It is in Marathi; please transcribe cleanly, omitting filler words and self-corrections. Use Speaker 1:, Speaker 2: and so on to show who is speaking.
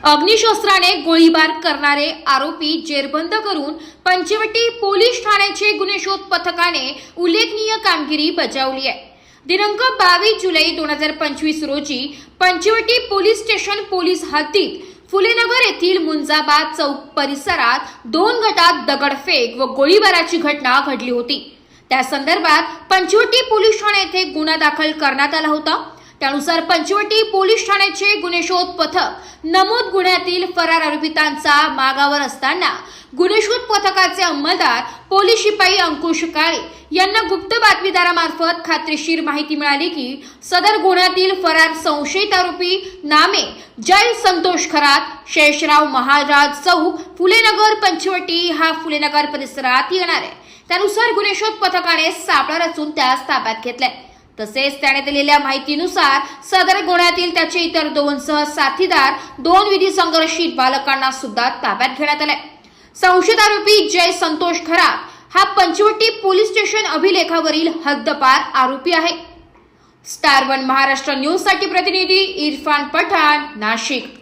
Speaker 1: अग्निशस्त्राने गोळीबार करणारे आरोपी जेरबंद करून पंचवटी पोलीस ठाण्याचे गुन्हे शोध पथकाने उल्लेखनीय कामगिरी बजावली आहे। दिनांक 22 जुलै 2025 रोजी पंचवटी पोलीस स्टेशन पोलीस हद्दीत फुलेनगर येथील मुंजाबाद चौक परिसरात 2 गटात दगडफेक व गोळीबाराची घटना घडली होती। त्या संदर्भात पंचवटी पोलीस ठाणे येथे गुन्हा दाखल करण्यात आला होता। त्यानुसार पंचवटी पोलीस ठाण्याचे गुन्हे शोध पथक नमूद गुन्ह्यातील फरार आरोपितांचा मागावर असताना गुन्हे शोध पथकाचे अंमलदार पोलीस शिपाई अंकुश काळे यांना गुप्त बातमीदारामार्फत खात्रीशीर माहिती मिळाली की सदर गुन्ह्यातील फरार संशयित आरोपी नामे जय संतोष खरात, शेषराव महाराज चौक, फुलेनगर पंचवटी हा फुलेनगर परिसरात येणार आहे। त्यानुसार गुन्हे शोध पथकाने सापळा रचून त्यास ताब्यात घेतले। तसेच त्याने दिलेल्या माहितीनुसार सदर गुन्ह्यातील त्याचे इतर 2 साथीदार 2 विधी संघर्षित बालकांना सुद्धा ताब्यात घेण्यात आले। संशयित आरोपी जय संतोष खरात हा पंचवटी पोलीस स्टेशन अभिलेखावरील हद्दपार आरोपी आहे। स्टार 1 महाराष्ट्र न्यूज साठी प्रतिनिधी इरफान पठाण, नाशिक।